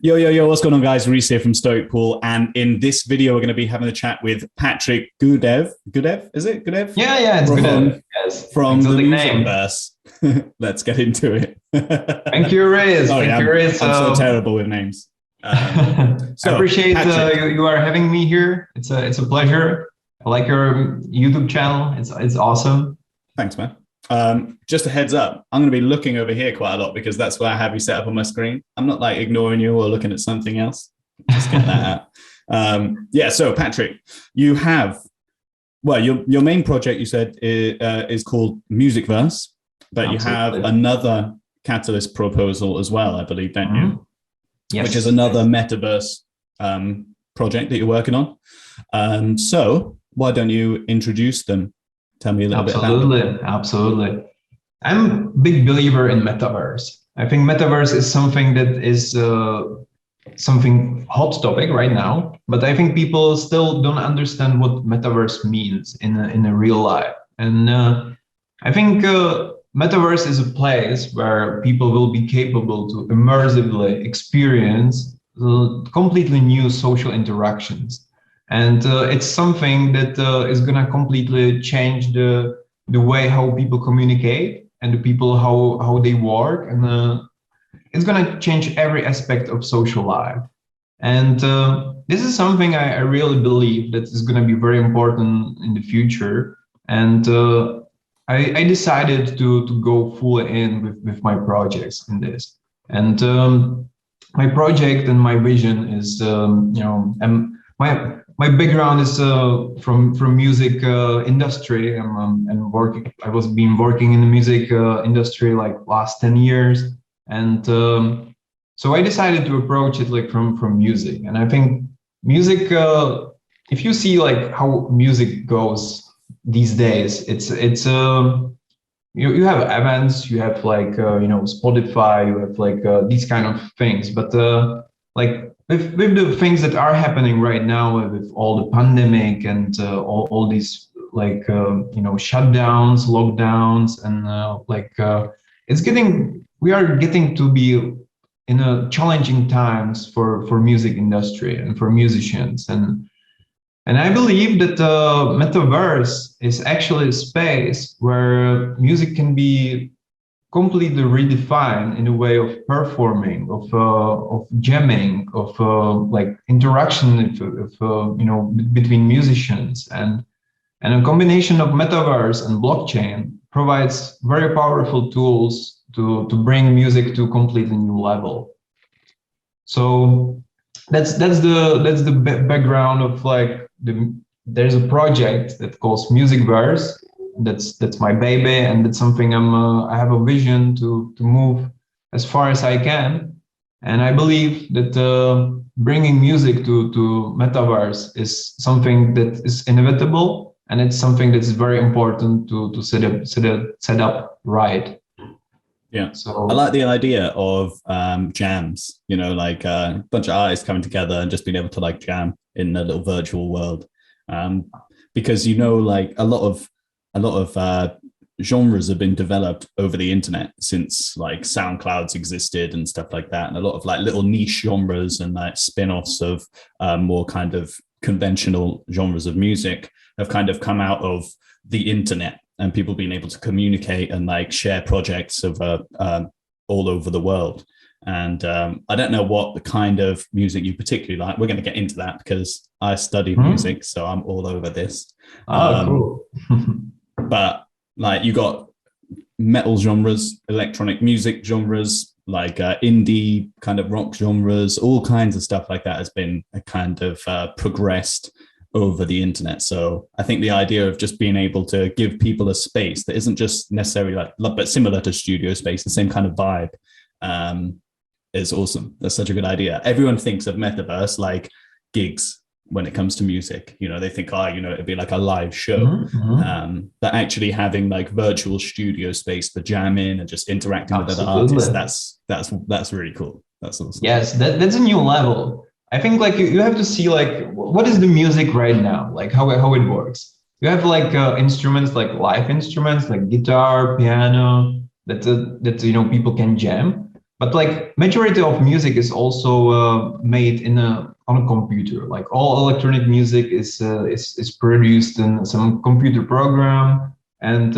Yo, yo, yo, what's going on, guys? Rhys here from Stoic Pool. And in this video, we're going to be having a chat with Patrick Gudev. Gudev, is it? Gudev? Yeah, it's Gudev. Yes. From the MusicVerse. Let's get into it. Thank you, Rhys. Thank you, Rhys. I'm so terrible with names. So I appreciate you are having me here. It's a pleasure. I like your YouTube channel. It's awesome. Thanks, man. Just a heads up, I'm going to be looking over here quite a lot because that's where I have you set up on my screen. I'm not like ignoring you or looking at something else. Just get that out. Yeah, so Patrick, you have, well, your main project you said is called MusicVerse, but you have another Catalyst proposal as well, I believe, don't you? Yes. Which is another Metaverse project that you're working on. So why don't you introduce them? Tell me a little bit about it. Absolutely. I'm a big believer in Metaverse. I think Metaverse is something that is something hot topic right now, but I think people still don't understand what Metaverse means in a real life. And I think Metaverse is a place where people will be capable to immersively experience completely new social interactions. And it's something that is going to completely change the way how people communicate and the people how they work, and it's going to change every aspect of social life. And this is something I really believe that is going to be very important in the future. And I decided to go fully in with my projects in this. And my project and my vision is, my background is from music industry. And working. I was been working in the music industry like last 10 years, and so I decided to approach it like from music. And I think music, if you see like how music goes these days, it's you have events, you have like Spotify, you have like these kind of things, but like with the things that are happening right now with all the pandemic and all these like shutdowns, lockdowns, and we are getting to be in a challenging times for music industry and for musicians, and I believe that Metaverse is actually a space where music can be completely redefined in a way of performing, of jamming, of like interaction between musicians, and a combination of Metaverse and blockchain provides very powerful tools to bring music to a completely new level. So that's the background of like there's a project that calls MusicVerse. That's my baby, and that's something I have a vision to move as far as I can. And I believe that bringing music to Metaverse is something that is inevitable, and it's something that's very important to set up right. Yeah, so I like the idea of jams, like a bunch of artists coming together and just being able to like jam in a little virtual world, because like a lot of genres have been developed over the internet since like SoundClouds existed and stuff like that, and a lot of like little niche genres and like spin-offs of more kind of conventional genres of music have kind of come out of the internet, and people being able to communicate and like share projects of all over the world. And I don't know what the kind of music you particularly like. We're going to get into that because I study music, so I'm all over this. Cool. But like you got metal genres, electronic music genres, like indie kind of rock genres, all kinds of stuff like that has been a kind of progressed over the internet. So I think the idea of just being able to give people a space that isn't just necessarily but similar to studio space, the same kind of vibe, is awesome. That's such a good idea. Everyone thinks of Metaverse like gigs when it comes to music. They think, it'd be like a live show. But actually having like virtual studio space for jamming and just interacting with other artists, that's really cool. That's awesome. Yes, that's a new level. I think like you have to see like what is the music right now, like how it works. You have like instruments, like live instruments like guitar, piano, that people can jam. but like majority of music is also made on a computer. Like all electronic music is produced in some computer program, and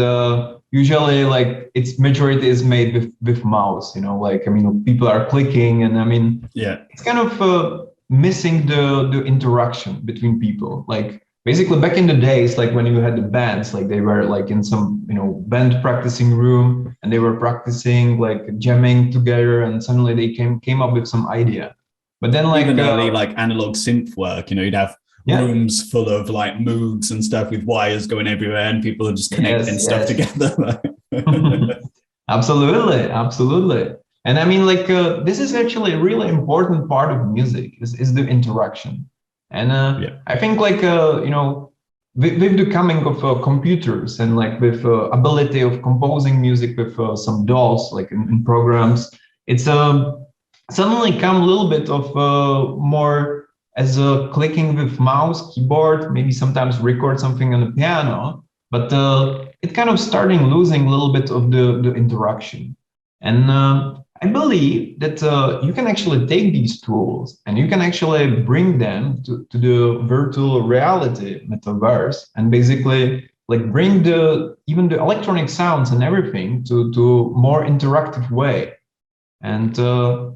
usually like its majority is made with mouse. Like I mean, people are clicking, and I mean, Yeah, it's kind of missing the interaction between people. Like basically back in the days, like when you had the bands, like they were like in some band practicing room, and they were practicing like jamming together, and suddenly they came up with some idea. But then like even early like analog synth work, you'd have rooms full of like Moogs and stuff with wires going everywhere, and people are just connecting stuff together. Absolutely. And I mean, like this is actually a really important part of music is the interaction. And I think like with the coming of computers, and like with ability of composing music with some DAWs, like in programs, it's suddenly come a little bit of more as a clicking with mouse, keyboard, maybe sometimes record something on the piano, but it kind of starting losing a little bit of the interaction. And I believe that you can actually take these tools and you can actually bring them to the virtual reality metaverse, and basically like bring even the electronic sounds and everything to more interactive way. And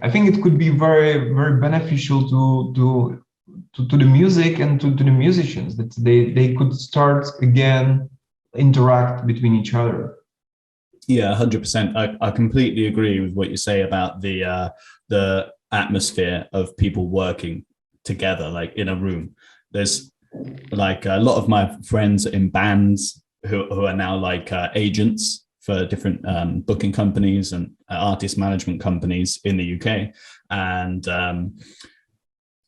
I think it could be very, very beneficial to the music and to the musicians, that they could start again interact between each other. Yeah, 100%. I completely agree with what you say about the atmosphere of people working together, like in a room. There's like a lot of my friends in bands who are now like agents for different booking companies and artist management companies in the UK. And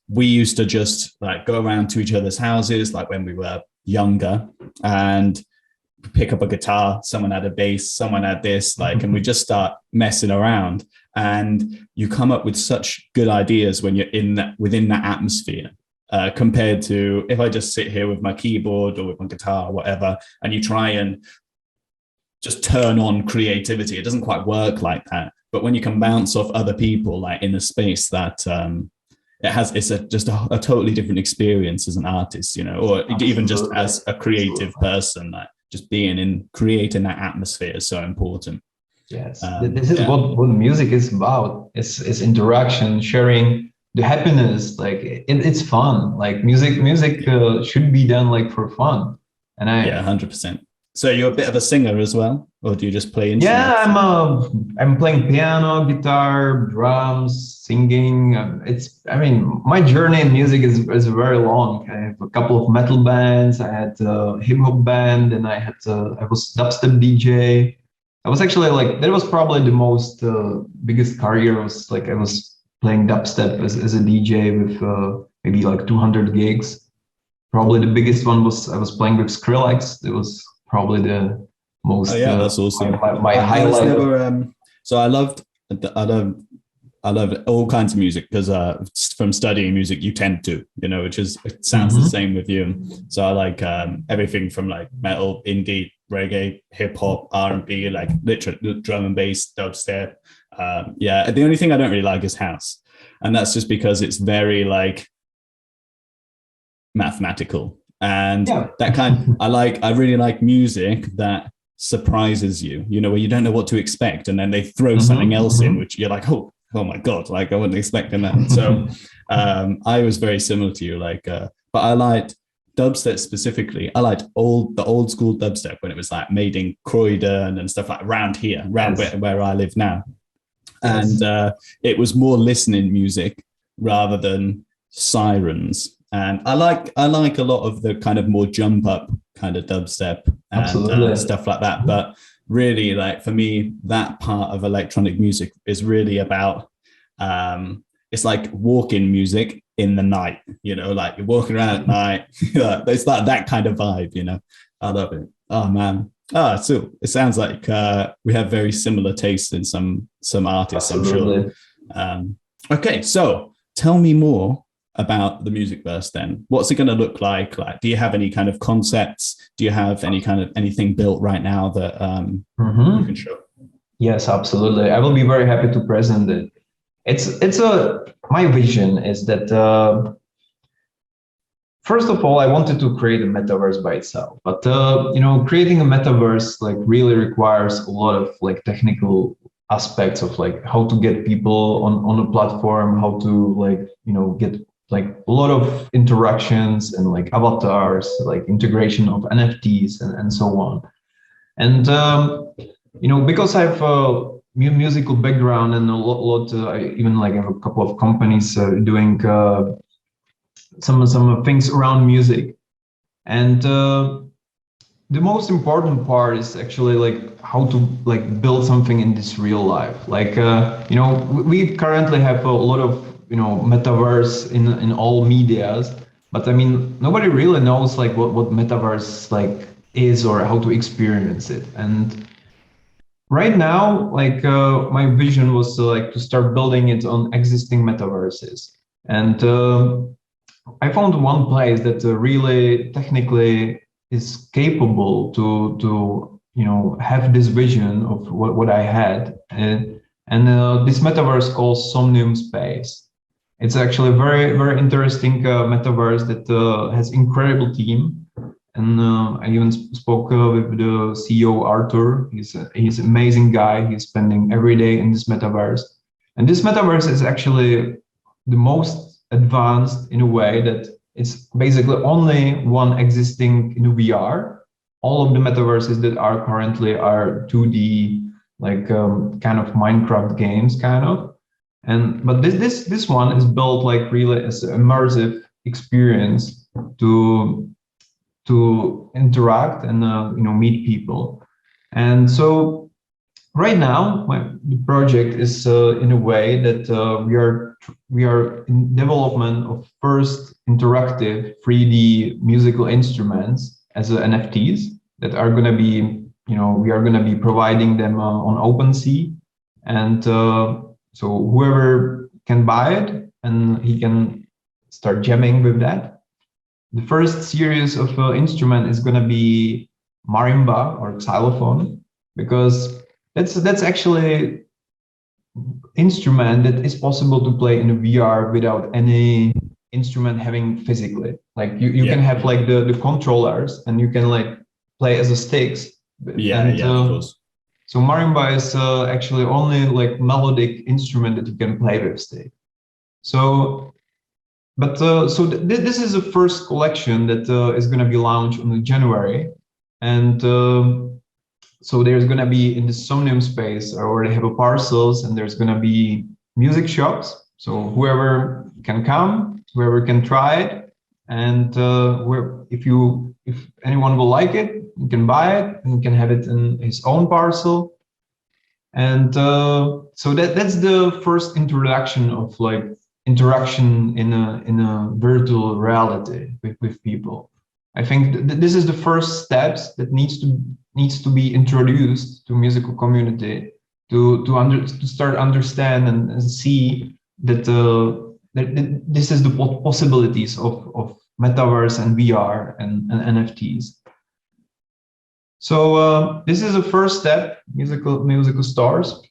we used to just like go around to each other's houses, like when we were younger, and pick up a guitar. Someone had a bass, someone had this, like, and we just start messing around. And you come up with such good ideas when you're within that atmosphere. Compared to if I just sit here with my keyboard or with my guitar or whatever, and you try and just turn on creativity, it doesn't quite work like that. But when you can bounce off other people, like in a space that it's just a totally different experience as an artist, or Absolutely. Even just as a creative person, like just creating that atmosphere is so important. Yes, this is what music is about. It's interaction, sharing the happiness. Like it's fun. Like music should be done like for fun. And 100%. So you're a bit of a singer as well, or do you just play instruments? Yeah, I'm playing piano, guitar, drums, singing. My journey in music is very long. I have a couple of metal bands. I had a hip hop band, and I was dubstep DJ. I was actually like, that was probably the most biggest career. I was playing dubstep as a DJ with maybe like 200 gigs. Probably the biggest one was I was playing with Skrillex. It was probably the most. Oh yeah, that's awesome. My highlight. So I loved all kinds of music, because from studying music you tend to, which is, it sounds the same with you. So I like everything from like metal, indie, reggae, hip hop, R&B, like literally drum and bass, dubstep. The only thing I don't really like is house, and that's just because it's very like mathematical. And that kind, I really like music that surprises you, where you don't know what to expect, and then they throw something else in, which you're like, oh my God, like I wasn't expecting that. So I was very similar to you, like, but I liked dubstep specifically. I liked the old school dubstep when it was like made in Croydon and stuff, like around here, where I live now. Yes. And it was more listening music rather than sirens. And I like a lot of the kind of more jump up kind of dubstep and stuff like that. But really, like for me, that part of electronic music is really about, it's like walking music in the night, like you're walking around at night. It's like that kind of vibe, I love it. Oh man. So it sounds like we have very similar tastes in some artists, Absolutely. I'm sure. Okay, so tell me more about the MusicVerse then. What's it going to look like? Like, do you have any kind of concepts? Do you have any kind of anything built right now that you can show? Yes, absolutely. I will be very happy to present it. It's a my vision is that first of all, I wanted to create a metaverse by itself, but creating a metaverse like really requires a lot of like technical aspects of like how to get people on a platform, how to like get like a lot of interactions and like avatars, like integration of NFTs and so on. And because I have a musical background and a lot I even like have a couple of companies doing some things around music. And the most important part is actually like how to like build something in this real life. Like we currently have a lot of metaverse in all medias, but I mean nobody really knows like what metaverse like is or how to experience it. And right now, like my vision was to start building it on existing metaverses. And I found one place that really technically is capable to have this vision of what I had, and this metaverse called Somnium Space. It's actually a very interesting metaverse that has incredible team, and I even spoke with the CEO Arthur. He's an amazing guy. He's spending every day in this metaverse, and this metaverse is actually the most advanced in a way that it's basically only one existing in VR. All of the metaverses that are currently are 2D, like kind of Minecraft games, kind of. And but this one is built like really as an immersive experience to interact and meet people. And so right now, the project is in a way that we are in development of first interactive 3D musical instruments as NFTs that are going to be, we are going to be providing them on OpenSea, and so whoever can buy it and he can start jamming with that. The first series of instrument is going to be marimba or xylophone, because that's actually instrument that is possible to play in a VR without any instrument having physically. Like you can have like the controllers and you can like play as a sticks. And, of course. So marimba is actually only like melodic instrument that you can play with stick. So, but this is the first collection that is going to be launched in January, and so there's going to be in the Somnium Space, I already have a parcels, and there's going to be music shops. So whoever can come, whoever can try it, and if anyone will like it, you can buy it and can have it in his own parcel. And so that's the first introduction of like interaction in a virtual reality with people. I think this is the first steps that needs to be introduced to musical community to start understand and see that that this is the possibilities of metaverse and VR and NFTs. So this is the first step, musical stars.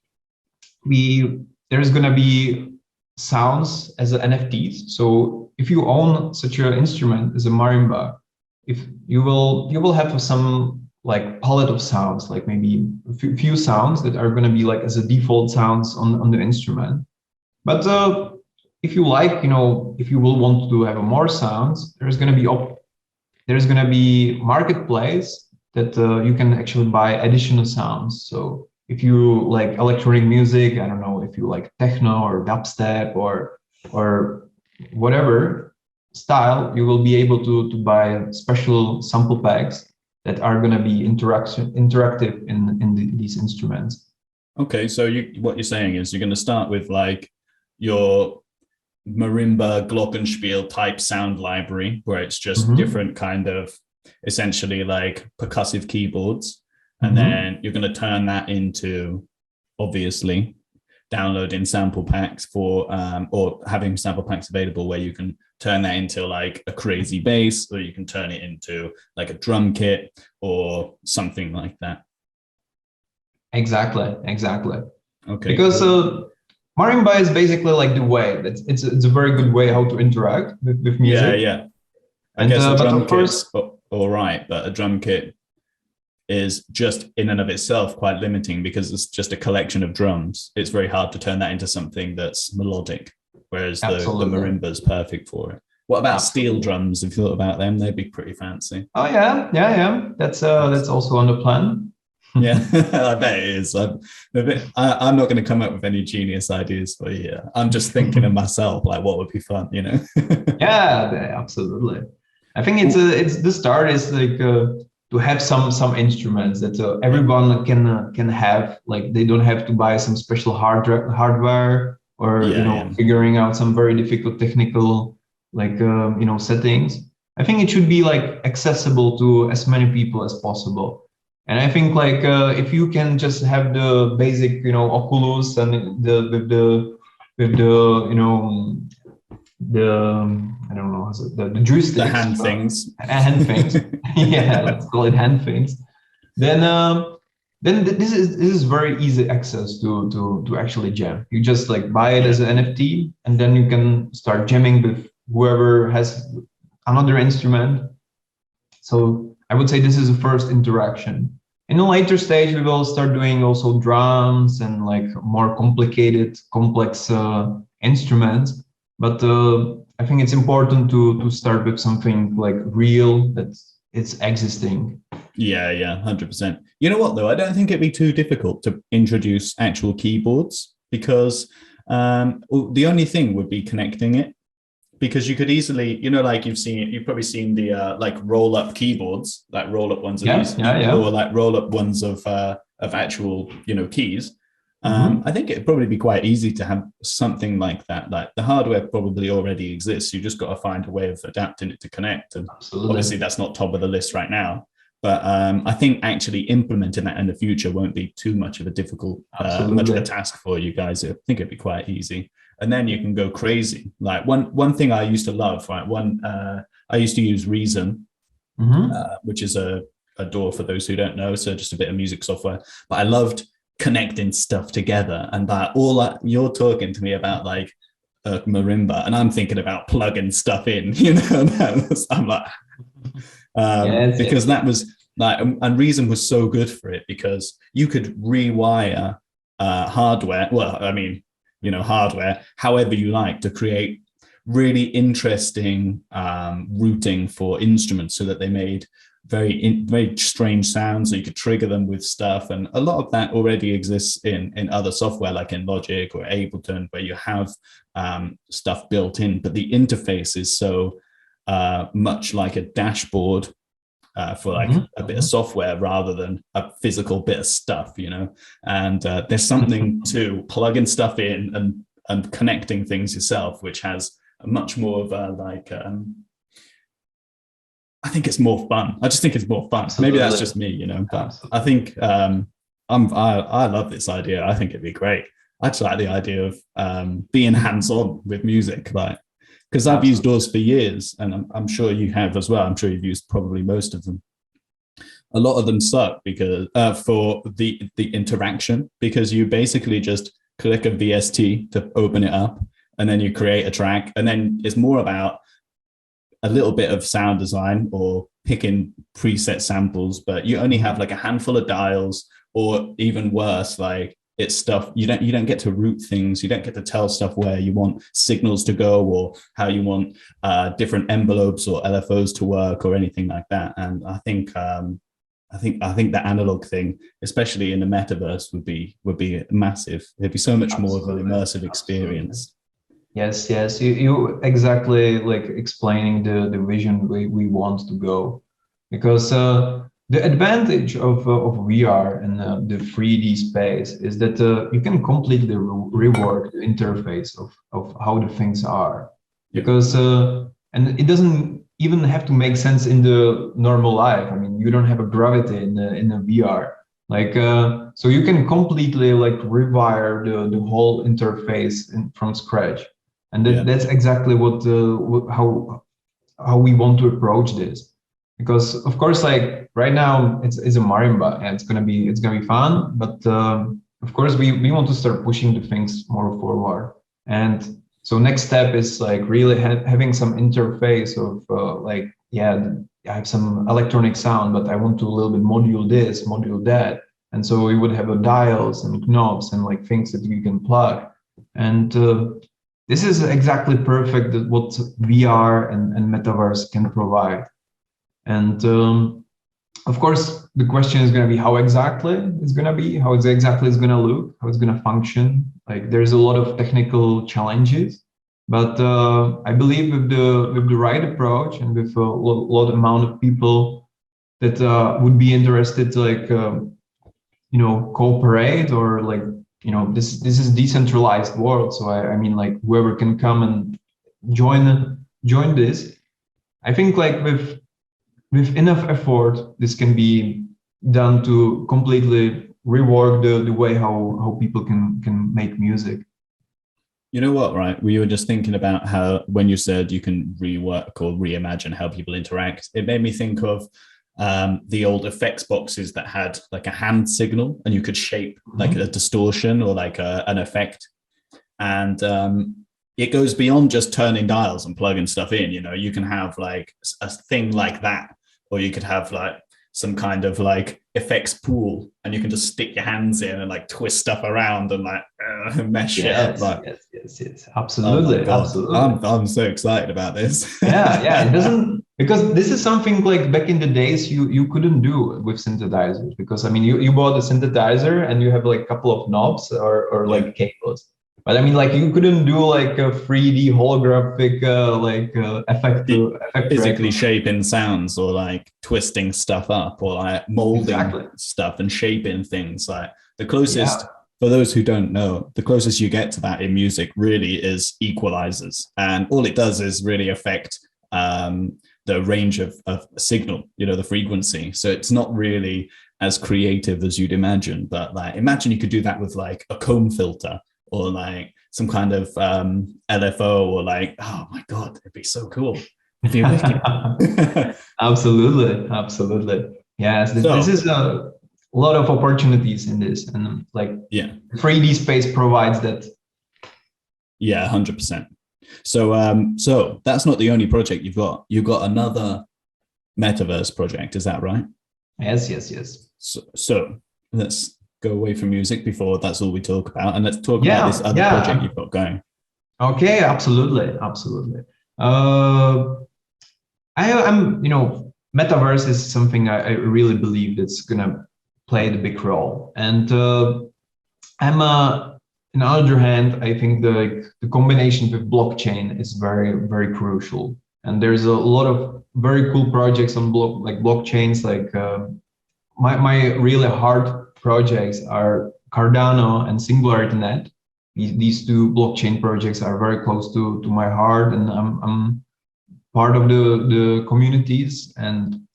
There's gonna be sounds as NFTs. So if you own such an instrument as a marimba, if you will have some like palette of sounds, like maybe a few sounds that are going to be like as a default sounds on the instrument. But if you like, if you will want to have more sounds, there's going to be marketplace that you can actually buy additional sounds. So if you like electronic music, I don't know if you like techno or dubstep or whatever style, you will be able to buy special sample packs that are going to be interactive in these instruments. Okay, so what you're saying is you're going to start with like your marimba glockenspiel type sound library, where it's just different kind of essentially like percussive keyboards, and then you're going to turn that into obviously downloading sample packs for or having sample packs available where you can turn that into like a crazy bass, or you can turn it into like a drum kit or something like that. Exactly. Okay, Because cool. marimba is basically like the way that it's a very good way how to interact with music. Yeah. I And guess a but drum of kit's course, all right, but a drum kit is just in and of itself quite limiting because it's just a collection of drums. It's very hard to turn that into something that's melodic, whereas the absolutely, marimba is perfect for it. What about steel absolutely. drums? Have you thought about them? They'd be pretty fancy. Oh yeah. That's also on the plan. Yeah, I bet it is. I'm not going to come up with any genius ideas for you. I'm just thinking of myself, like what would be fun, you know? Yeah, absolutely. I think it's the start is like to have some instruments that everyone can have. Like they don't have to buy some special hardware or Yeah. figuring out some very difficult technical like settings. I think it should be like accessible to as many people as possible. And I think like if you can just have the basic Oculus and with the I don't know the The joysticks, hand things. hand things. Yeah, let's call it hand things. Then this is very easy access to actually jam. You just like buy it Yeah. as an NFT, and then you can start jamming with whoever has another instrument. So I would say this is the first interaction. In a later stage, we will start doing also drums and like more complicated, complex instruments. But I think it's important to start with something like real that it's existing. Yeah, 100%. You know what, though? I don't think it'd be too difficult to introduce actual keyboards because the only thing would be connecting it. Because you could easily, like you've probably seen the like roll up keyboards, like roll up ones of these, or like roll up ones of actual, keys. Mm-hmm. I think it'd probably be quite easy to have something like that. Like the hardware probably already exists. You just got to find a way of adapting it to connect. And obviously that's not top of the list right now. But I think actually implementing that in the future won't be too much of a much of a task for you guys. I think it'd be quite easy. And then you can go crazy. Like one thing I used to love, right? I used to use Reason, which is a DAW for those who don't know. So just a bit of music software. But I loved connecting stuff together. And you're talking to me about like marimba, and I'm thinking about plugging stuff in. I'm like, because that was like, and Reason was so good for it because you could rewire hardware. Well, I mean, hardware however you like to create really interesting routing for instruments so that they made very strange sounds, so you could trigger them with stuff. And a lot of that already exists in other software like in Logic or Ableton, where you have stuff built in, but the interface is so much like a dashboard for like a bit of software rather than a physical bit of stuff, and there's something to plugging stuff in and connecting things yourself, which has a much more of a like I think it's more fun. I just think it's more fun. Absolutely. Maybe that's just me, but absolutely. I think I love this idea. I think it'd be great. I just like the idea of being hands-on with music, like, because I've used DAWs for years, and I'm sure you have as well. I'm sure you've used probably most of them. A lot of them suck because for the interaction, because you basically just click a VST to open it up, and then you create a track, and then it's more about a little bit of sound design or picking preset samples, but you only have like a handful of dials, or even worse, like it's stuff you don't get to route things. You don't get to tell stuff where you want signals to go or how you want different envelopes or LFOs to work or anything like that. And I think the analog thing, especially in the metaverse, would be massive. It'd be so much more of an immersive experience. Yes, you exactly like explaining the vision we want to go, because the advantage of VR and the 3D space is that you can completely rework the interface of how the things are, because and it doesn't even have to make sense in the normal life. I mean, you don't have a gravity in the VR. Like so you can completely like rewire the whole interface from scratch. And that's exactly how we want to approach this, because of course, like right now it's a marimba and it's gonna be fun, but of course we want to start pushing the things more forward. And so next step is like really having some interface of like, yeah, I have some electronic sound, but I want to a little bit module this, module that. And so we would have a dials and knobs and like things that you can plug. And this is exactly perfect what VR and Metaverse can provide. And of course, the question is going to be how exactly it's going to be, how exactly it's going to look, how it's going to function. Like there's a lot of technical challenges, but I believe with the right approach and with a lot amount of people that would be interested to like you know, cooperate, or like, you know, this is decentralized world. So I mean, like whoever can come and join this, I think like with enough effort, this can be done to completely rework the way how people can make music. You know what, right? We were just thinking about how when you said you can rework or reimagine how people interact, it made me think of the old effects boxes that had like a hand signal and you could shape like a distortion or like an effect. And it goes beyond just turning dials and plugging stuff in. You know, you can have like a thing like that, or you could have like some kind of like effects pool and you can just stick your hands in and like twist stuff around and like mesh it up. Like, yes, absolutely. Oh absolutely. I'm so excited about this. yeah, it doesn't, because this is something like back in the days you couldn't do with synthesizers, because I mean you bought a synthesizer and you have like a couple of knobs or like cables. But I mean, like you couldn't do like a 3D holographic effect physically shaping sounds or like twisting stuff up or like molding stuff and shaping things. Like the closest, for those who don't know, the closest you get to that in music really is equalizers, and all it does is really affect the range of signal, you know, the frequency. So it's not really as creative as you'd imagine, but like imagine you could do that with like a comb filter or like some kind of LFO, or like, oh my God, it'd be so cool. It'd be wicked. Absolutely. Yes, this is a lot of opportunities in this, and like 3D space provides that. Yeah, 100%. So that's not the only project you've got. You've got another Metaverse project, is that right? Yes. So let's go away from music before that's all we talk about, and let's talk about this other project you've got going. Okay, absolutely. I'm, you know, Metaverse is something I really believe that's gonna play the big role, and I'm on the other hand, I think the combination with blockchain is very crucial, and there's a lot of very cool projects on blockchains. Like my really hard projects are Cardano and SingularityNet. These two blockchain projects are very close to my heart, and I'm part of the communities. And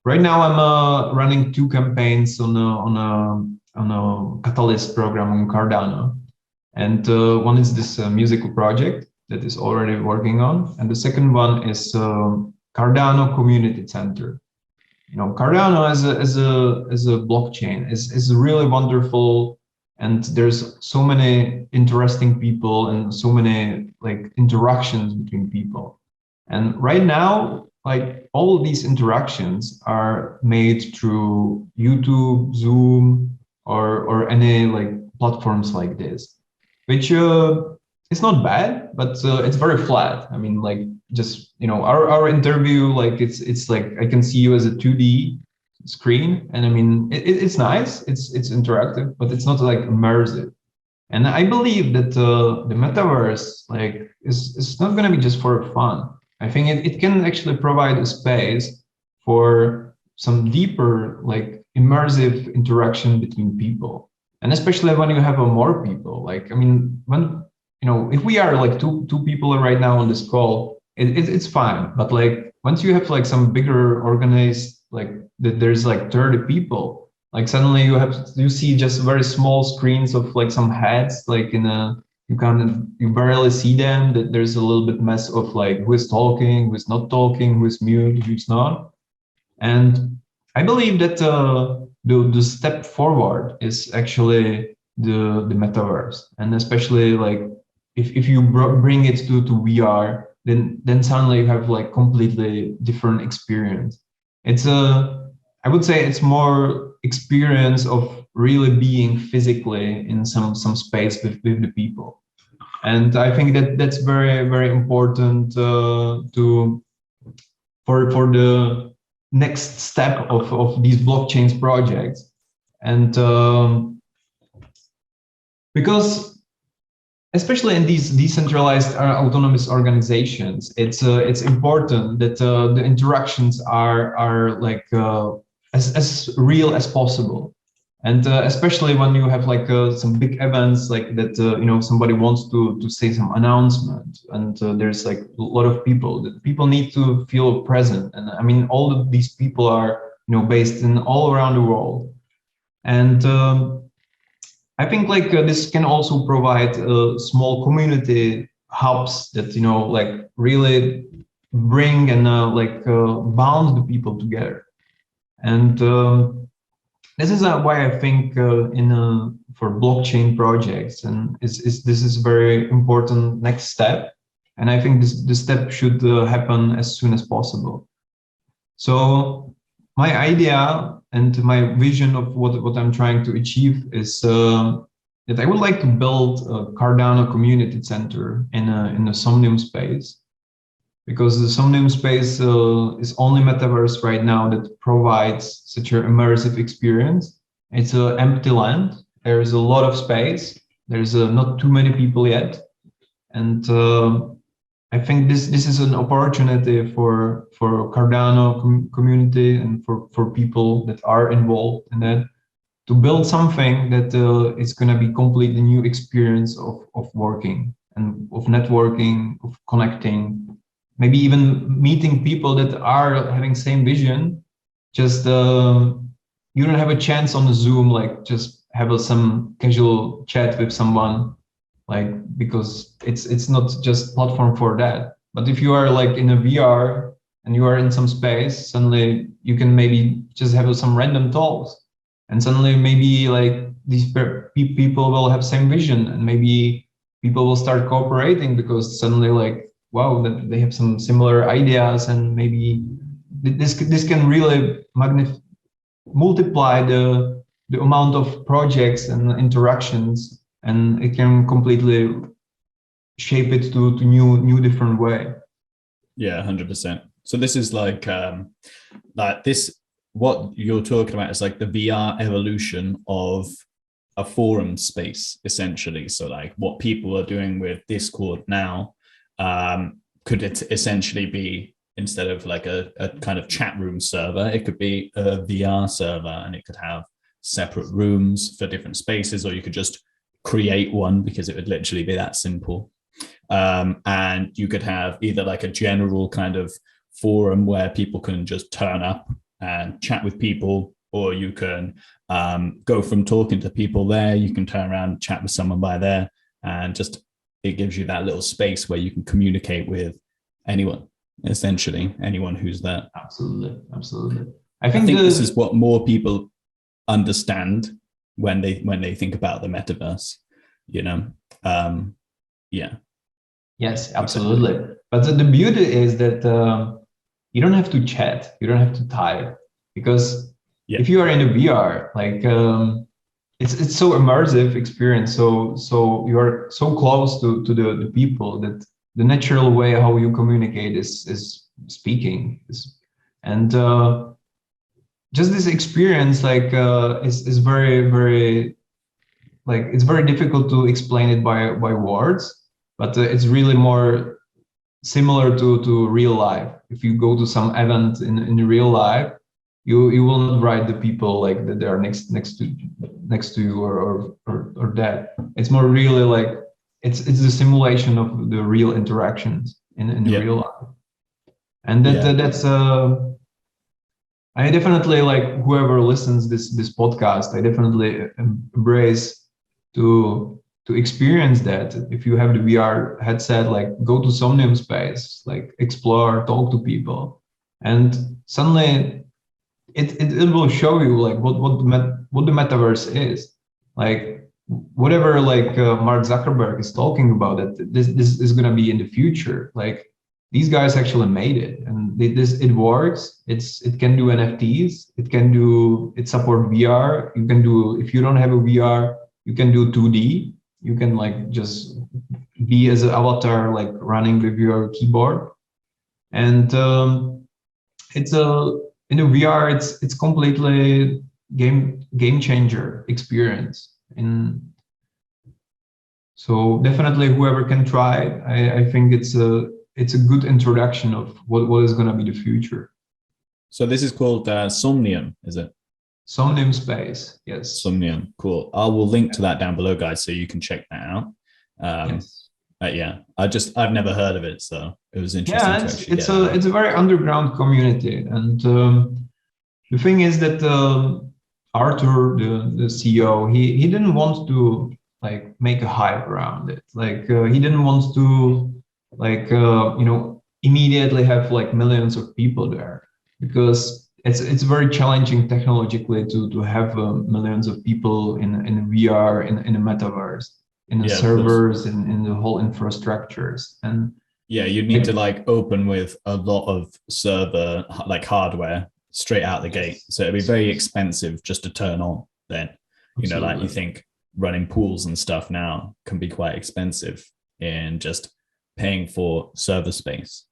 right now I'm running two campaigns on a Catalyst program on Cardano, and one is this musical project that is already working on, and the second one is Cardano Community Center. You know, Cardano as a blockchain is really wonderful, and there's so many interesting people and so many like interactions between people. And right now, like all of these interactions are made through YouTube, Zoom, or any like platforms like this, which it's not bad, but it's very flat. I mean, like just, you know, our interview, like it's like I can see you as a 2D screen, and I mean it's nice, it's interactive, but it's not like immersive. And I believe that the metaverse like is not going to be just for fun. I think it can actually provide a space for some deeper like immersive interaction between people, and especially when you have more people. Like, I mean, when, you know, if we are like two people right now on this call, it's fine. But like once you have like some bigger organized, like there's like 30 people, like suddenly you see just very small screens of like some heads, like you barely see them. That there's a little bit mess of like who is talking, who is not talking, who is mute, who's not. And I believe that the step forward is actually the metaverse, and especially like if you bring it to VR, then suddenly you have like completely different experience. It's a, I would say it's more experience of really being physically in some space with the people. And I think that that's very important to for the next step of these blockchains projects. And because especially in these decentralized autonomous organizations, it's important that the interactions are like as real as possible. And especially when you have like some big events like that, you know, somebody wants to say some announcement, and there's like a lot of people. That people need to feel present, and I mean, all of these people are, you know, based in all around the world. And I think like this can also provide small community hubs that, you know, like really bring and bound the people together. And this is why I think in for blockchain projects, and this is very important next step. And I think this step should happen as soon as possible. So my idea and my vision of what I'm trying to achieve is that I would like to build a Cardano community center in the Somnium Space, because the Somnium Space is only metaverse right now that provides such an immersive experience. It's an empty land. There is a lot of space. There's not too many people yet, and I think this is an opportunity for Cardano community and for people that are involved in that, to build something that is going to be completely new experience of working and of networking, of connecting, maybe even meeting people that are having same vision. Just you don't have a chance on the Zoom, like just have some casual chat with someone, like, because it's not just platform for that. But if you are like in a VR and you are in some space, suddenly you can maybe just have some random talks, and suddenly maybe like these people will have same vision, and maybe people will start cooperating because suddenly like, wow, that they have some similar ideas, and maybe this can really multiply the amount of projects and interactions, and it can completely shape it to new different way. Yeah, 100%. So this is like this, what you're talking about is like the VR evolution of a forum space, essentially. So like what people are doing with Discord now, could it essentially be, instead of like a kind of chat room server, it could be a VR server, and it could have separate rooms for different spaces, or you could just create one, because it would literally be that simple. And you could have either like a general kind of forum where people can just turn up and chat with people, or you can go from talking to people there, you can turn around and chat with someone by there, and just it gives you that little space where you can communicate with anyone, essentially anyone who's there. Absolutely. I think this is what more people understand when they think about the metaverse, you know. Yeah. Yes, absolutely. Exactly. But the beauty is that you don't have to chat, you don't have to type, because if you are in a VR, like it's so immersive experience. So you are so close to the people that the natural way how you communicate is speaking. And just this experience, like is very like, it's very difficult to explain it by words, but it's really more similar to real life. If you go to some event in real life, you will not write the people like that they are next to you or that. It's more really like it's the simulation of the real interactions in real life, and that's I definitely, like, whoever listens this podcast, I definitely embrace to experience that. If you have the VR headset, like, go to Somnium Space, like, explore, talk to people, and suddenly it will show you like what the metaverse is. Like whatever like Mark Zuckerberg is talking about, that this is going to be in the future. Like these guys actually made it, and it works. It can do NFTs. It support VR. You can do, if you don't have a VR, you can do 2D. You can like just be as an avatar, like running with your keyboard. And it's a in the VR, it's completely game changer experience. And so definitely whoever can try it, I think it's a good introduction of what is going to be the future. So this is called Somnium, is it? Somnium Space, yes. Somnium, cool. I will link to that down below, guys, so you can check that out. Yes. Yeah, I've never heard of it, so it was interesting. Yeah, it's a very underground community, and the thing is that Arthur, the CEO, he didn't want to like make a hype around it. Like he didn't want to like immediately have like millions of people there, because it's very challenging technologically to have millions of people in VR in a metaverse, in the servers, in the whole infrastructures. And yeah, you'd need to like open with a lot of server like hardware straight out the gate, so it'd be very expensive just to turn on. Then like you think running pools and stuff now can be quite expensive, in just paying for server space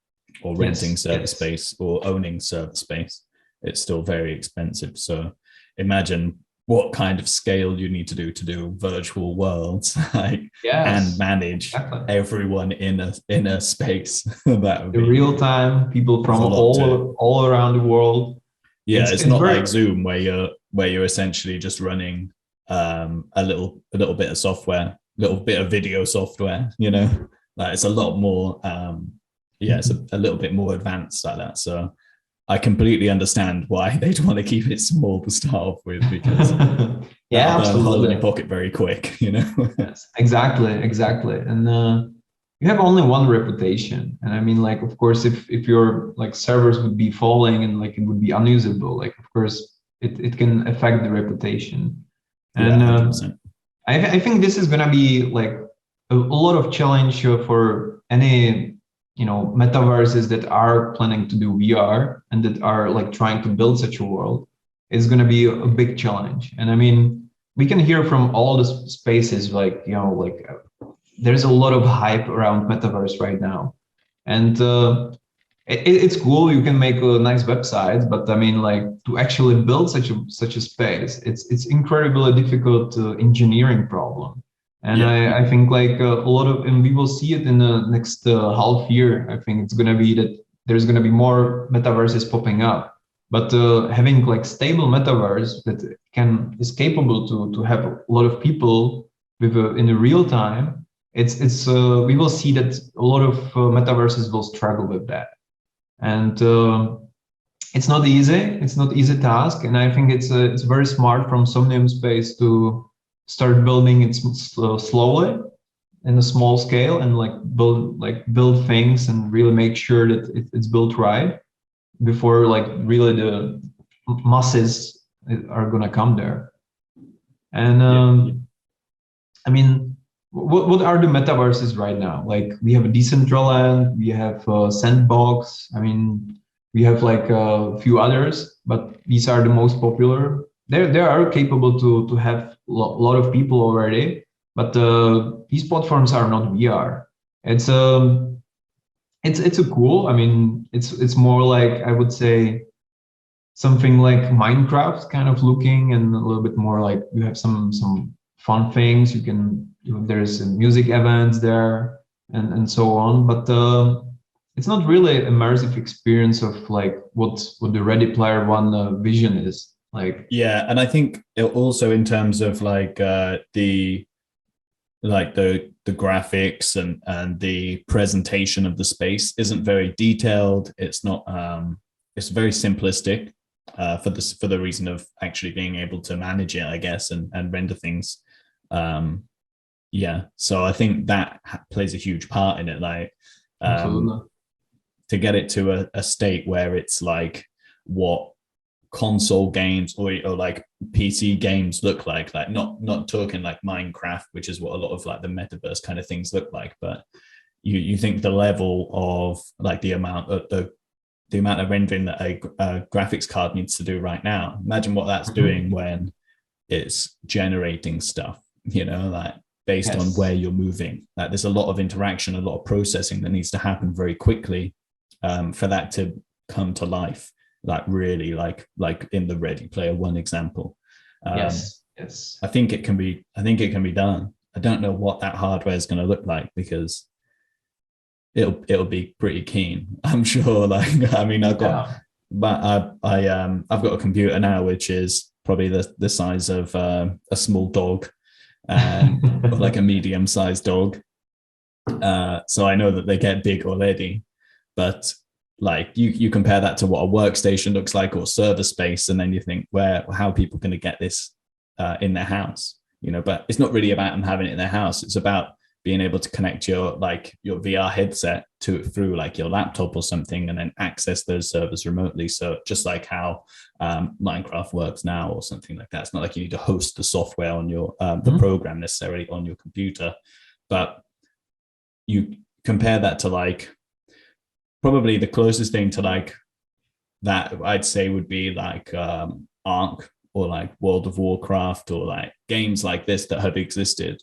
or renting server space or owning server space. It's still very expensive. So imagine what kind of scale you need to do virtual worlds, like, and manage everyone in a space. That would be real time, people from all around the world. Yeah, it's not like Zoom where you're essentially just running a little bit of software, little bit of video software. Like it's a lot more. It's a little bit more advanced like that. So I completely understand why they'd want to keep it small to start off with, because absolutely, hole in your pocket very quick. Yes, exactly, and you have only one reputation. And I mean, like, of course, if your like servers would be falling and like it would be unusable, like of course it can affect the reputation. And I think this is gonna be like a lot of challenge for any metaverses that are planning to do VR and that are like trying to build such a world. Is going to be a big challenge. And I mean, we can hear from all the spaces, like there's a lot of hype around metaverse right now, and it's cool. You can make a nice website, but I mean, like, to actually build such a space, it's incredibly difficult engineering problem. And I think like a lot of, and we will see it in the next half year. I think it's going to be that there's going to be more metaverses popping up, but having like stable metaverse that is capable to have a lot of people with in the real time. It's we will see that a lot of metaverses will struggle with that, and it's not easy. It's not easy task, and I think it's very smart from Somnium Space to start building it slowly in a small scale, and like build things and really make sure that it's built right before like really the masses are gonna come there. And I mean, what are the metaverses right now? Like we have a Decentraland, we have Sandbox. I mean, we have like a few others, but these are the most popular. They are capable to have a lot of people already, but these platforms are not VR. It's a cool. I mean, it's more like, I would say, something like Minecraft kind of looking, and a little bit more like you have some fun things. You can there's music events there and so on, but it's not really immersive experience of like what the Ready Player One vision is. Like, yeah, and I think also in terms of like the graphics and the presentation of the space isn't very detailed. It's not it's very simplistic for the reason of actually being able to manage it, I guess, and render things. So I think that plays a huge part in it, like to get it to a state where it's like what console games or like PC games look like not talking like Minecraft, which is what a lot of like the metaverse kind of things look like, but you think the level of like the amount of rendering that a graphics card needs to do right now. Imagine what that's doing when it's generating stuff, like based on where you're moving. Like there's a lot of interaction, a lot of processing that needs to happen very quickly for that to come to life. Like really, like in the Ready Player One example. Yes. I think it can be done. I don't know what that hardware is going to look like, because it'll be pretty keen, I'm sure. Like, I mean, I've got a computer now which is probably the size of a small dog, or like a medium-sized dog. So I know that they get big already, but like you compare that to what a workstation looks like or server space, and then you think, how are people going to get this in their house? But it's not really about them having it in their house. It's about being able to connect your VR headset through like your laptop or something, and then access those servers remotely. So just like how Minecraft works now or something like that. It's not like you need to host the software on your the program necessarily on your computer, but you compare that to like probably the closest thing to like that I'd say would be like Ark or like World of Warcraft, or like games like this that have existed,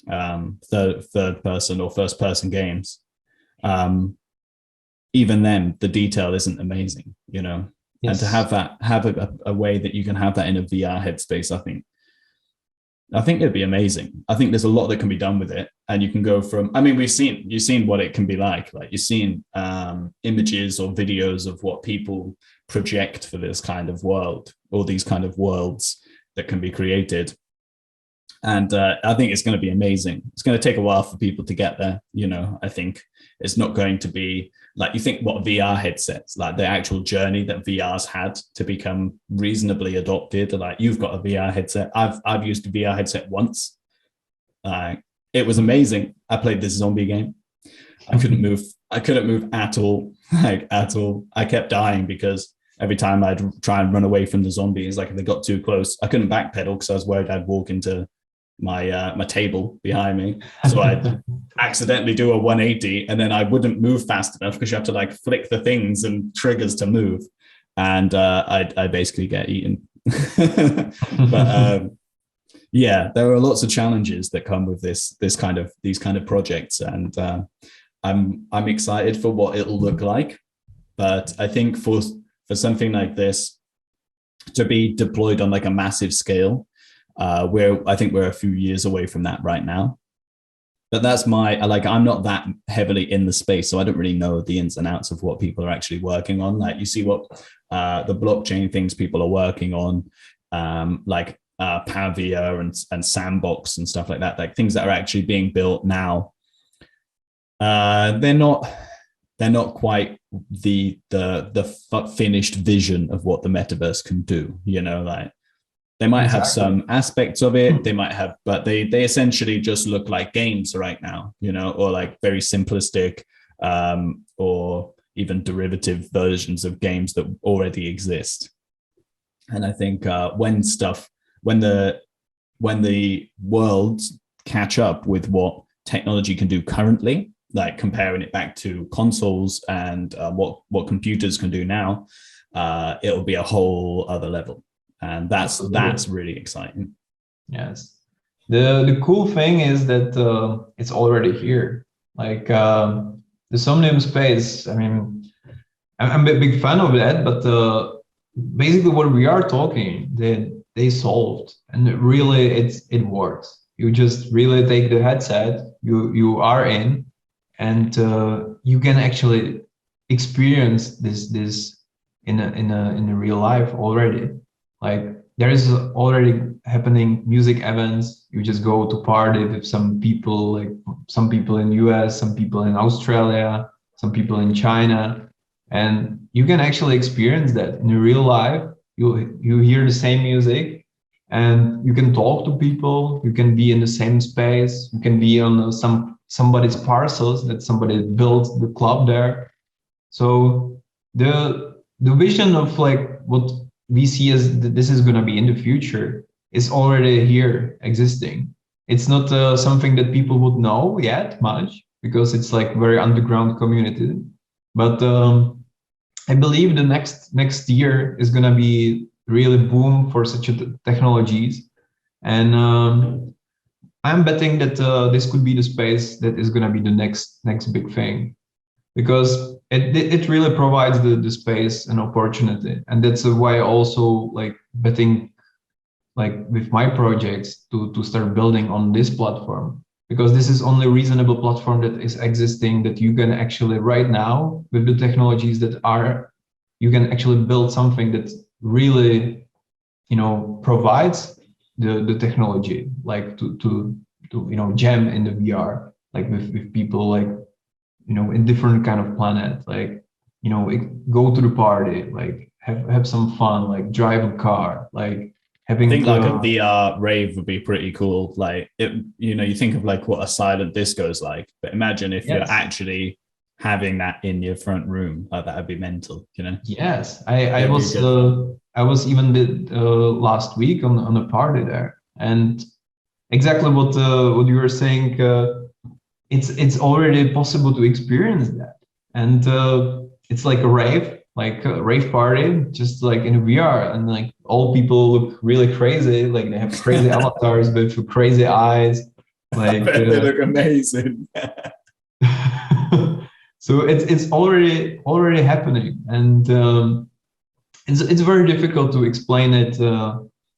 third person or first person games. Even then the detail isn't amazing, and to have a way that you can have that in a VR headspace, I think it'd be amazing. I think there's a lot that can be done with it, and you can go from, I mean, you've seen what it can be like you've seen images or videos of what people project for this kind of world, or these kind of worlds that can be created. And I think it's going to be amazing. It's going to take a while for people to get there. I think it's not going to be like, you think what VR headsets, like the actual journey that VR's had to become reasonably adopted. Like you've got a VR headset. I've used a VR headset once. It was amazing. I played this zombie game. I couldn't move at all, at all. I kept dying because every time I'd try and run away from the zombies, like if they got too close, I couldn't backpedal because I was worried I'd walk into my table behind me. So I'd accidentally do a 180, and then I wouldn't move fast enough because you have to like flick the things and triggers to move. And I basically get eaten. But yeah, there are lots of challenges that come with these kind of projects, and I'm excited for what it'll look like. But I think for something like this to be deployed on like a massive scale, I think we're a few years away from that right now. But that's I'm not that heavily in the space, so I don't really know the ins and outs of what people are actually working on. Like you see what the blockchain things people are working on, like Pavia and Sandbox and stuff like that, like things that are actually being built now. They're not quite the finished vision of what the metaverse can do. Like they might have some aspects of it, but they essentially just look like games right now, or like very simplistic or even derivative versions of games that already exist. And I think when the worlds catch up with what technology can do currently, like comparing it back to consoles and what computers can do now, it'll be a whole other level. And that's really exciting. Yes. The cool thing is that it's already here. Like the Somnium Space, I mean, I'm a big fan of that, but basically what we are talking, they solved, and really it works. You just really take the headset, you are in, and you can actually experience this in a real life already. Like there is already happening music events. You just go to party with some people, like some people in US, some people in Australia, some people in China, and you can actually experience that in real life. You hear the same music, and you can talk to people. You can be in the same space. You can be on somebody's parcels that somebody built the club there. So the vision of like what we see as this is going to be in the future is already here existing. It's not something that people would know yet much because it's like very underground community. But I believe the next year is going to be really boom for such technologies. And I'm betting that this could be the space that is going to be the next big thing, because it really provides the space and opportunity. And that's why I also like betting like with my projects to start building on this platform, because this is only reasonable platform that is existing, that you can actually right now with the technologies that are, you can actually build something that really, you know, provides the technology, like to you know, jam in the VR, like with people, like, you know, in different kind of planet, like, you know, go to the party, like have some fun, like drive a car, like having I think like a VR rave would be pretty cool. Like it, you know, you think of like what a silent disco is like, but imagine if you're actually having that in your front room, like that would be mental, you know? Yes, I was even last week on a party there, and exactly what you were saying. It's already possible to experience that, and it's like a rave party, just like in VR, and like all people look really crazy, like they have crazy avatars with crazy eyes, like they look amazing. So it's already happening, and it's very difficult to explain it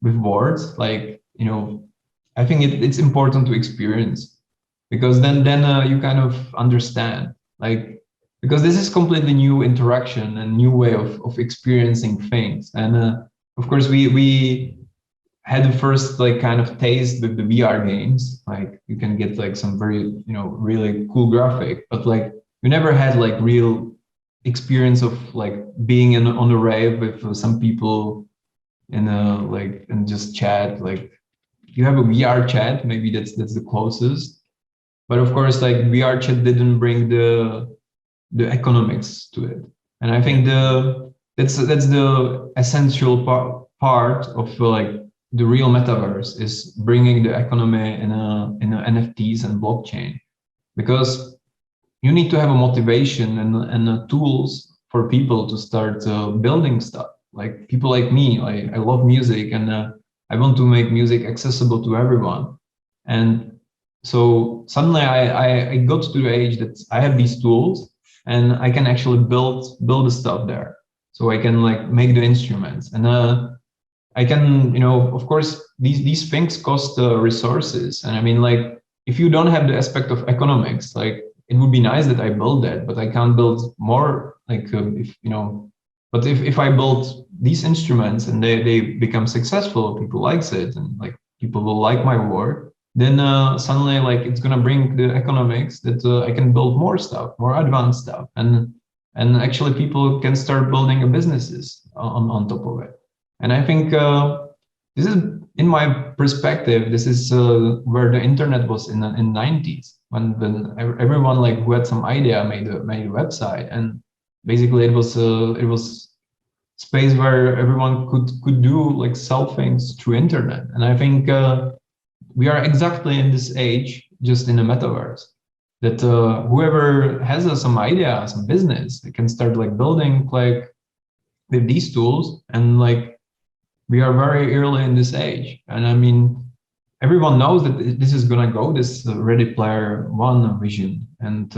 with words. Like, you know, I think it's important to experience, because then you kind of understand, like, because this is completely new interaction and new way of experiencing things. And of course we had the first like kind of taste with the VR games, like you can get like some very, you know, really cool graphic, but like you never had like real experience of like being on a rave with some people in a like, and just chat. Like you have a VR chat, maybe that's the closest. But of course, like VR chat didn't bring the economics to it, and I think that's the essential part of like the real metaverse, is bringing the economy in a NFTs and blockchain, because you need to have a motivation and tools for people to start building stuff. Like people like me, I love music, and I want to make music accessible to everyone. And so suddenly I got to the age that I have these tools, and I can actually build the stuff there. So I can like make the instruments, and I can, you know, of course, these things cost resources. And I mean, like, if you don't have the aspect of economics, like, it would be nice that I build that, but I can't build more, like, if, you know, but if I build these instruments and they become successful, people likes it, and like people will like my work, then suddenly like it's gonna bring the economics that I can build more stuff, more advanced stuff, and actually people can start building businesses on top of it. And I think this is, in my perspective, this is where the internet was in 90s, when everyone like who had some idea made a website, and basically it was space where everyone could do like sell things through internet. And I think we are exactly in this age, just in the metaverse, that whoever has some idea, some business, they can start like building like with these tools. And like we are very early in this age, and I mean everyone knows that this is gonna go, this Ready Player One vision. And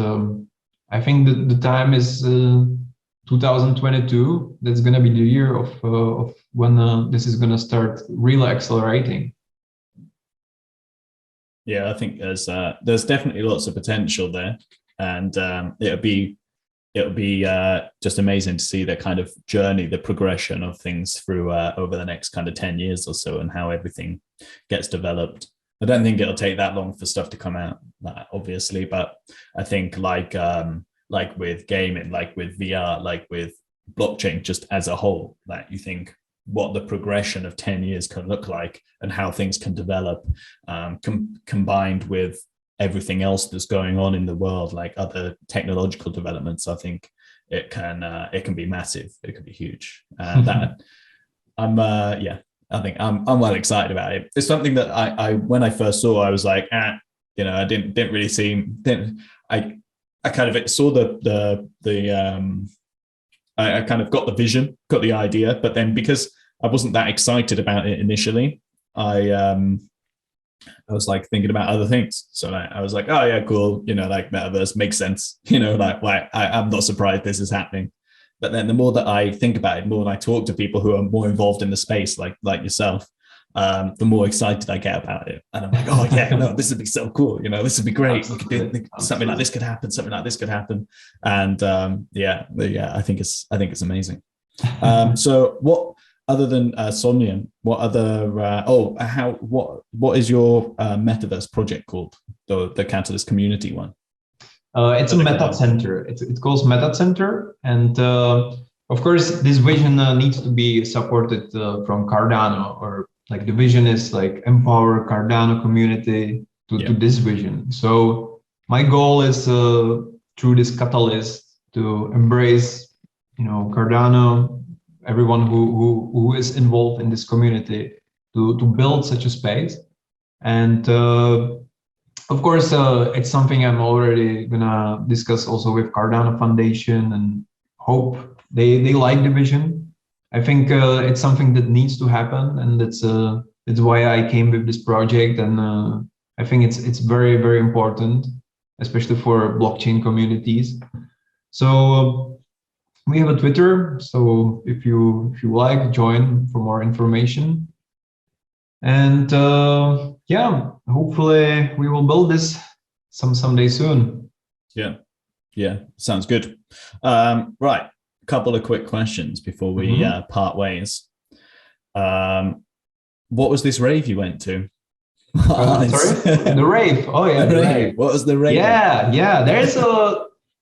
I think that the time is 2022. That's gonna be the year of when this is gonna start really accelerating. Yeah, I think there's definitely lots of potential there, and it'll be just amazing to see the kind of journey, the progression of things through over the next kind of 10 years or so, and how everything gets developed. I don't think it'll take that long for stuff to come out, obviously, but I think like with gaming, like with VR, like with blockchain, just as a whole, that you think what the progression of 10 years can look like and how things can develop, combined with everything else that's going on in the world, like other technological developments. I think it can be massive. It can be huge. That Yeah, I think I'm well excited about it. It's something that I when I first saw, I was like, I didn't really seem, didn't, I kind of saw I kind of got the vision, got the idea, but then because I wasn't that excited about it initially, I was like thinking about other things. So I was like, oh yeah, cool. Like Metaverse makes sense. Like why I'm not surprised this is happening. But then the more that I think about it, the more I talk to people who are more involved in the space, like yourself, the more excited I get about it. And I'm like, oh yeah, no, this would be so cool. This would be great. We could do something like this could happen. Something like this could happen. And yeah, I think it's amazing. So what other than Somnium, what other what is your Metaverse project called? The Catalyst community one. It's a MetaCenter. It calls MetaCenter, and of course, this vision needs to be supported from Cardano, or like the vision is like empower Cardano community to this vision. So my goal is through this catalyst to embrace, Cardano, everyone who is involved in this community to build such a space, and of course, it's something I'm already gonna discuss also with Cardano Foundation, and hope they like the vision. I think it's something that needs to happen, and that's why I came with this project. And I think it's very, very important, especially for blockchain communities. So we have a Twitter. So if you like, join for more information. And yeah, hopefully we will build this someday soon. Yeah, sounds good. Right, a couple of quick questions before we part ways. What was this rave you went to? Sorry, the rave. Oh yeah, the rave. What was the rave? Yeah.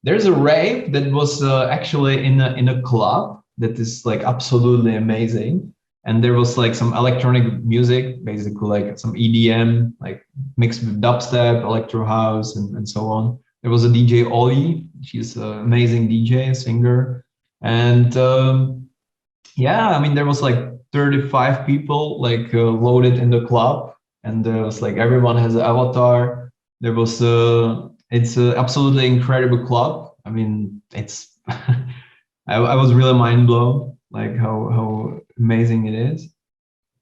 There's a rave that was actually in a club that is like absolutely amazing. And there was like some electronic music, basically like some EDM, like mixed with dubstep, electro house, and so on. There was a DJ Ollie. She's an amazing DJ, singer. And yeah, I mean, there was like 35 people like loaded in the club. And there was like everyone has an avatar. There was it's an absolutely incredible club. I mean, it's I was really mind blown, like how amazing it is.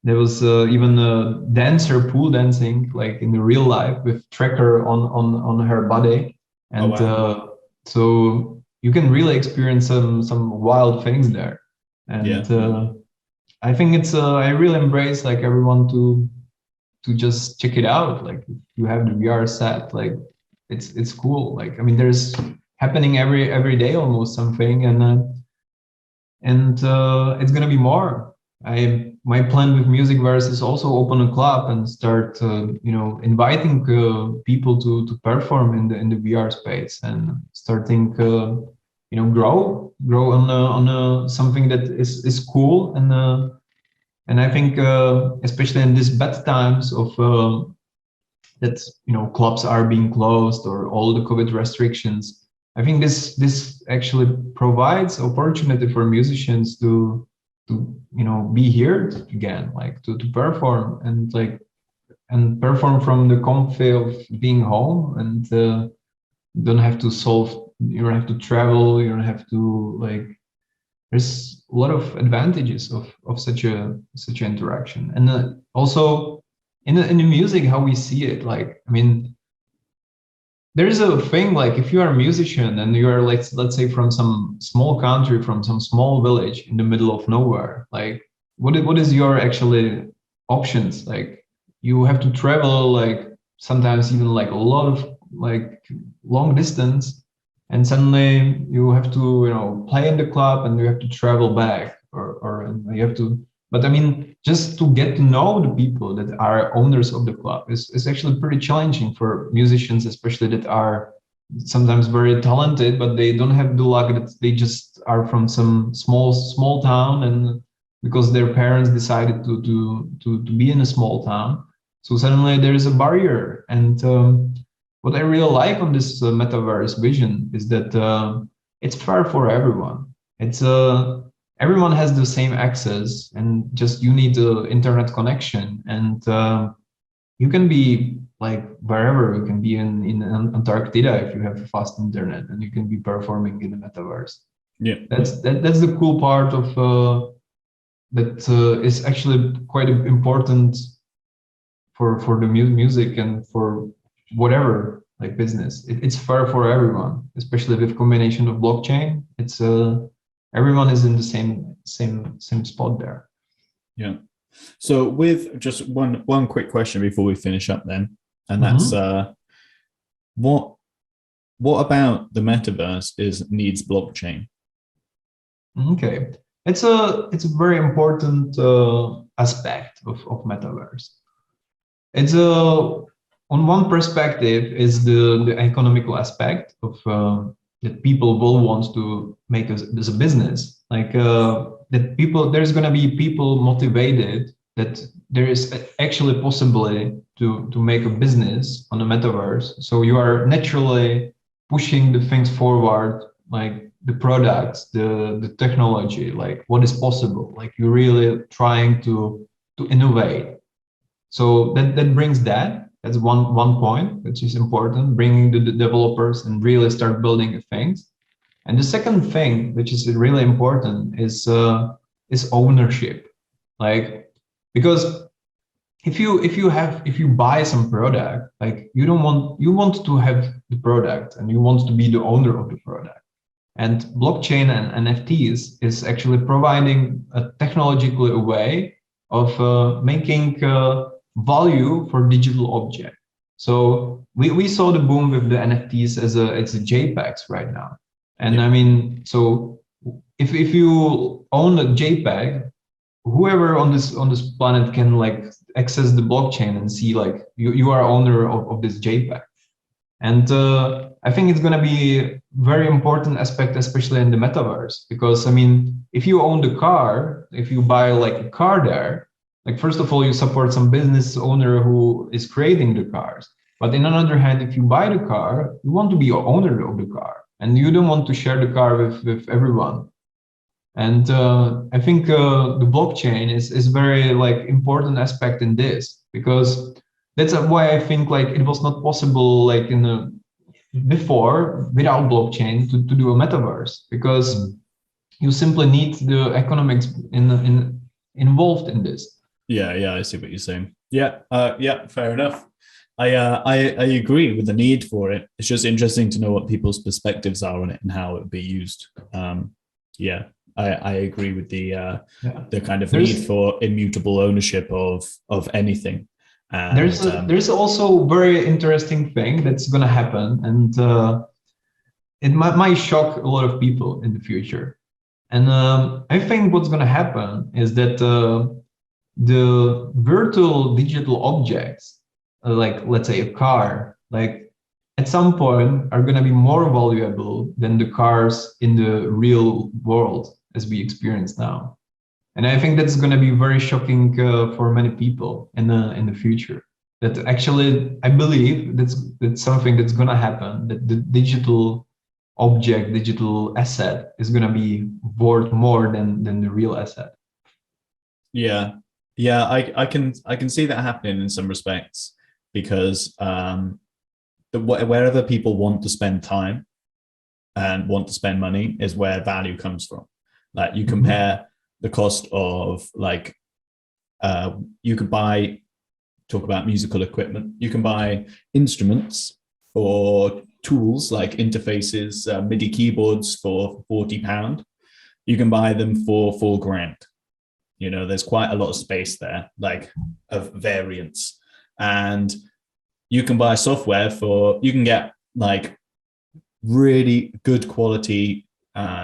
There was even a dancer pool dancing like in the real life with tracker on her body, and so you can really experience some wild things there. And I think it's I really embrace like everyone to just check it out. Like if you have the VR set, like it's cool. Like I mean, there's happening every day almost something, and it's gonna be more. My plan with MusicVerse is also open a club and start inviting people to perform in the VR space, and starting grow on something that is cool. And I think especially in these bad times of that clubs are being closed or all the COVID restrictions, I think this actually provides opportunity for musicians to be here again, like to perform and perform from the comfy of being home, and don't have to you don't have to travel, you don't have to like. There's a lot of advantages of such interaction, and also in the music, how we see it. Like I mean, there's a thing like if you are a musician and you are let's say from some small country, from some small village in the middle of nowhere, like what is your actually options? Like you have to travel like sometimes even like a lot of like long distance, and suddenly you have to play in the club and you have to travel back, or you have to. But I mean, just to get to know the people that are owners of the club is actually pretty challenging for musicians, especially that are sometimes very talented, but they don't have the luck that they just are from some small town, and because their parents decided to be in a small town, so suddenly there is a barrier. And what I really like on this metaverse vision is that it's fair for everyone. everyone has the same access, and just you need the internet connection, and you can be like wherever. You can be in Antarctica if you have fast internet, and you can be performing in the metaverse. Yeah, That's the cool part of that is actually quite important for the music and for whatever like business. It's fair for everyone, especially with combination of blockchain. It's everyone is in the same spot there. yeah. So with just one quick question before we finish up then, and that's what about the metaverse needs blockchain? Okay, it's a very important aspect of metaverse. It's a on one perspective is the economical aspect of that people will want to make as a business, like that people there's going to be people motivated that there is actually possibility to make a business on the metaverse. So you are naturally pushing the things forward, like the products, the technology, like what is possible, like you're really trying to innovate. So that brings that's one point which is important, bringing the developers and really start building things. And the second thing which is really important is ownership, like because if you buy some product, like you want to have the product and you want to be the owner of the product. And blockchain and NFTs is actually providing a technological way of making value for digital object. So we saw the boom with the NFTs as a JPEGs right now. And yeah. I mean, so if you own a JPEG, whoever on this planet can like access the blockchain and see like you are owner of this JPEG. And I think it's going to be a very important aspect, especially in the metaverse, because I mean, if you own the car, if you buy like a car there, like first of all, you support some business owner who is creating the cars. But in another hand, if you buy the car, you want to be an owner of the car, and you don't want to share the car with everyone. And I think the blockchain is very like important aspect in this, because that's why I think like it was not possible like before without blockchain to do a metaverse, because you simply need the economics involved in this. Yeah, I see what you're saying. Yeah, fair enough. I agree with the need for it. It's just interesting to know what people's perspectives are on it and how it would be used. Yeah, I agree with the kind of need for immutable ownership of anything. And, there's also very interesting thing that's going to happen, and it might shock a lot of people in the future. And I think what's going to happen is that the virtual digital objects, like let's say a car, like at some point are going to be more valuable than the cars in the real world as we experience now. And I think that's going to be very shocking for many people in the future. That actually, I believe that's something that's going to happen, that the digital object, digital asset is going to be worth more than the real asset. Yeah, I can see that happening in some respects, because wherever people want to spend time and want to spend money is where value comes from. Like you compare the cost of like you could talk about musical equipment, you can buy instruments or tools like interfaces, MIDI keyboards for £40. You can buy them for $4,000. You know, there's quite a lot of space there, like of variance. And you can buy software you can get like really good quality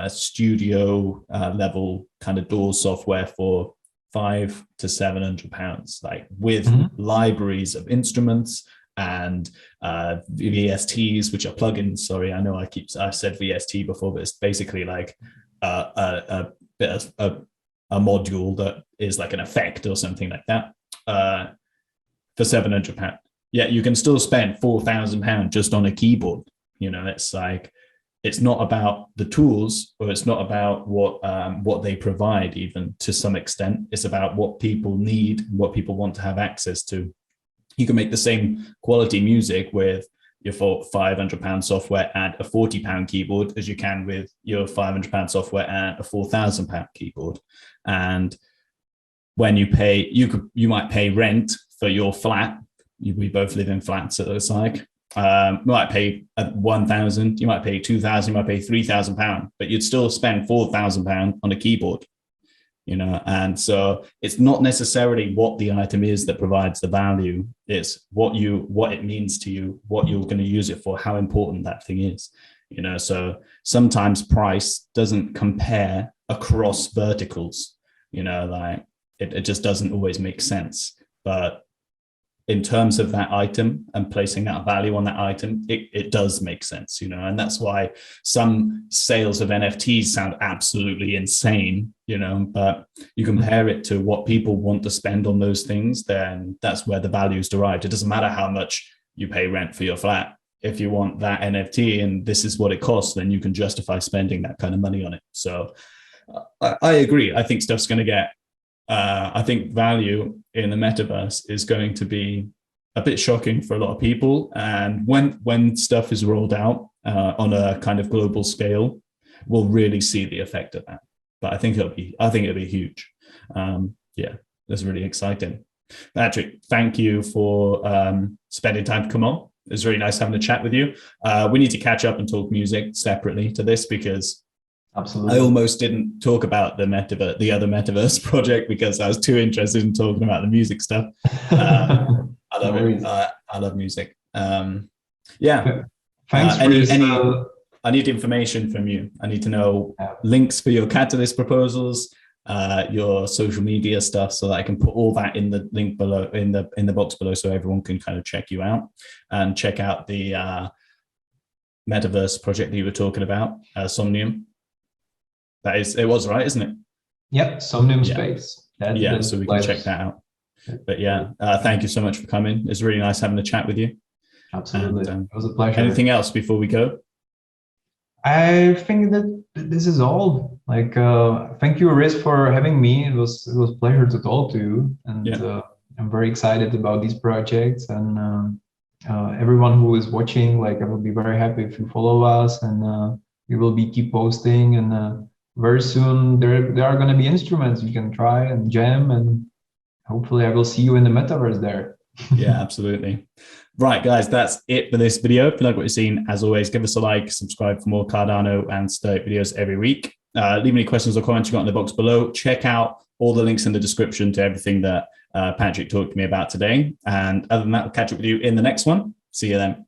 studio level kind of DAW software for £500 to £700, like with libraries of instruments and VSTs, which are plugins. Sorry, I know I've said VST before, but it's basically like a module that is like an effect or something like that for £700. Yeah, you can still spend £4,000 just on a keyboard. You know, it's like it's not about the tools, or it's not about what they provide, even to some extent. It's about what people need, what people want to have access to. You can make the same quality music with your £500 software and a £40 keyboard as you can with your £500 software and a £4,000 keyboard. And when you pay, you might pay rent for your flat. We both live in flats, it looks like. You might pay 1,000, you might pay 2,000, you might pay £3,000, but you'd still spend £4,000 on a keyboard, you know. And so it's not necessarily what the item is that provides the value. It's what it means to you, what you're going to use it for, how important that thing is, you know. So sometimes price doesn't compare across verticals, you know, like it just doesn't always make sense. But in terms of that item and placing that value on that item, it does make sense, you know. And that's why some sales of NFTs sound absolutely insane, you know, but you compare it to what people want to spend on those things, then that's where the value is derived. It doesn't matter how much you pay rent for your flat. If you want that NFT and this is what it costs, then you can justify spending that kind of money on it. So I agree. I think stuff's going to get, I think value in the metaverse is going to be a bit shocking for a lot of people. And when stuff is rolled out on a kind of global scale, we'll really see the effect of that. But I think it'll be huge. Yeah, that's really exciting. Patrick, thank you for spending time to come on. It was really nice having a chat with you. We need to catch up and talk music separately to this, because absolutely, I almost didn't talk about the other Metaverse project because I was too interested in talking about the music stuff. I love it. I love music. Yeah. Thanks. I need information from you. I need to know links for your Catalyst proposals, your social media stuff, so that I can put all that in the link below, in the box below, so everyone can kind of check you out and check out the Metaverse project that you were talking about, Somnium. It was right, isn't it? Yep, Somnium Space. So we can check that out. But yeah, thank you so much for coming. It's really nice having a chat with you. Absolutely. It was a pleasure. Anything else before we go? I think that this is all. Like, thank you, Rhys, for having me. It was a pleasure to talk to you, and I'm very excited about these projects. And everyone who is watching, like, I will be very happy if you follow us, and we will keep posting. And very soon there are going to be instruments you can try and jam, and hopefully I will see you in the metaverse there. Yeah, absolutely. Right, guys, that's it for this video. If you like what you've seen, as always, give us a like, subscribe for more Cardano and Stoic videos every week. Leave any questions or comments you got in the box below. Check out all the links in the description to everything that Patrick talked to me about today. And other than that, we'll catch up with you in the next one. See you then.